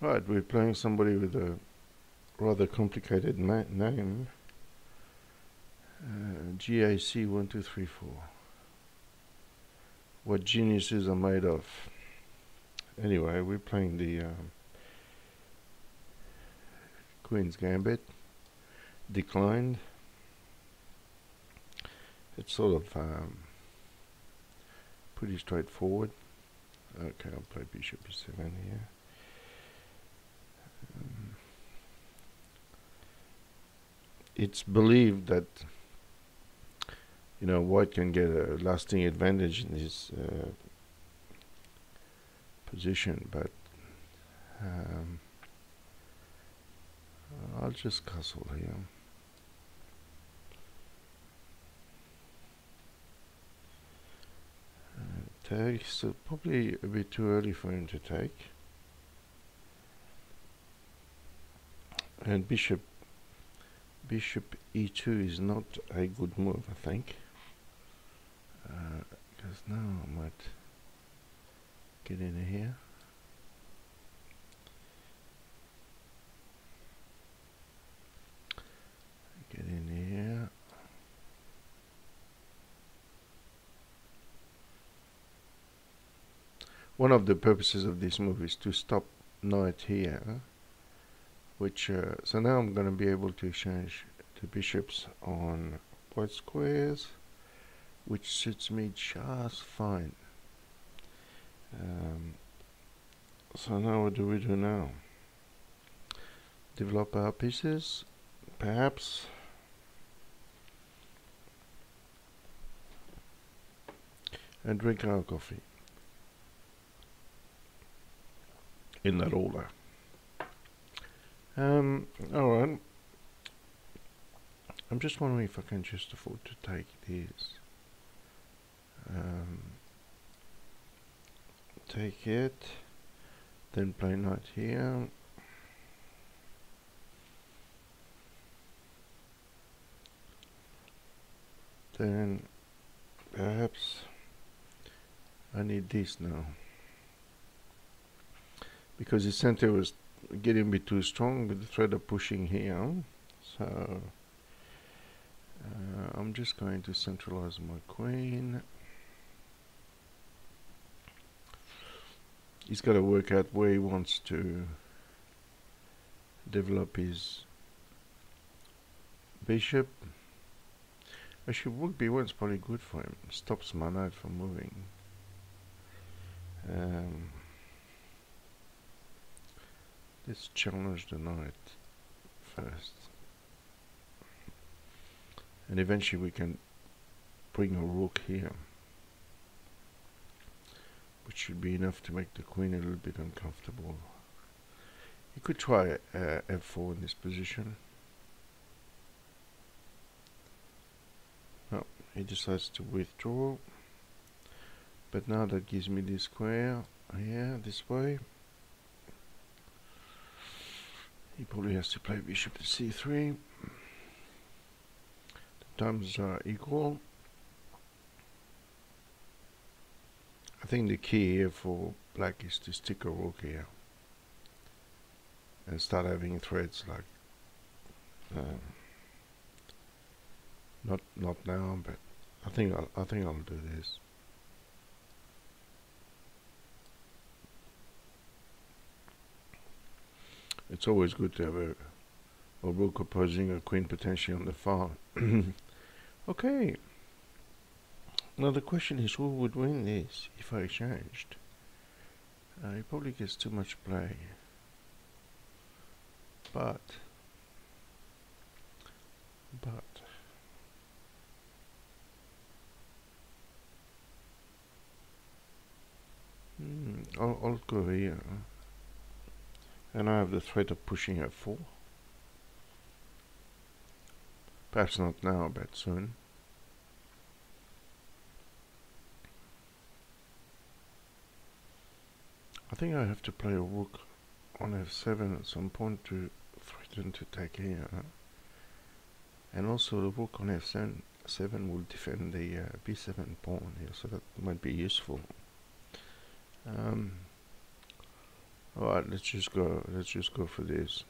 Right, we're playing somebody with a rather complicated name. GAC 1234. What geniuses are made of. Anyway, we're playing the Queen's Gambit. Declined. It's sort of pretty straightforward. Okay, I'll play Bishop E7 here. It's believed that White can get a lasting advantage in this position, but I'll just castle here. Take, so probably a bit too early for him to take. And bishop e2 is not a good move, I think. Because now I might get in here. Get in here. One of the purposes of this move is to stop knight here, which so now I'm going to be able to exchange the bishops on white squares, which suits me just fine. So now what do we do now? Develop our pieces, perhaps. And drink our coffee. In that order. Alright. I'm just wondering if I can just afford to take this. Take it. Then play knight here. Then perhaps I need this now. Because the center was getting a bit too strong with the threat of pushing here. So I'm just going to centralize my queen. He's got to work out where he wants to develop his bishop. Actually, rook b1 is probably good for him. Stops my knight from moving. Let's challenge the knight first. And eventually we can bring a rook here, which should be enough to make the queen a little bit uncomfortable. You could try f4 in this position. No, he decides to withdraw. But now that gives me this square here, this way. He probably has to play bishop to c3. The times are equal. I think the key here for black is to stick a rook here and start having threats like not now, but I think I'll do this. It's always good to have a rook opposing a queen potentially on the far. Okay. Now the question is, who would win this if I exchanged? He probably gets too much play. But I'll go here. And I have the threat of pushing f4. Perhaps not now, but soon. I think I have to play a rook on f7 at some point to threaten to take here. And also the rook on f7 will defend the b7 pawn here, so that might be useful. Alright, let's just go for this.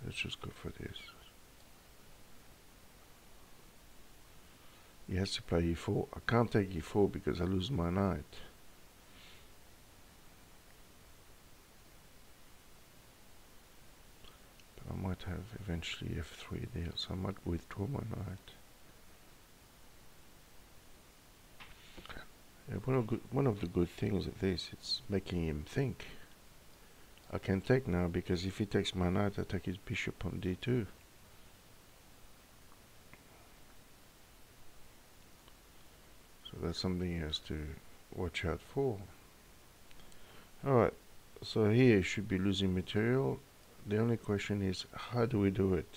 Let's just go for this. He has to play e4. I can't take e4 because I lose my knight. But I might have eventually f3 there, so I might withdraw my knight. Yeah, one of the good things of this, it's making him think. I can take now because if he takes my knight, I take his bishop on d2. So that's something he has to watch out for. Alright, so here he should be losing material. The only question is, how do we do it?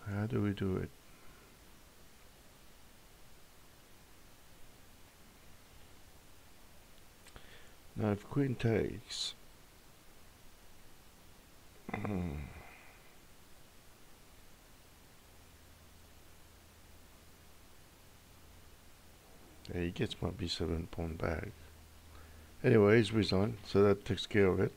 How do we do it? Now if queen takes, yeah, he gets my b7 pawn back. Anyway, he's resigned, so that takes care of it.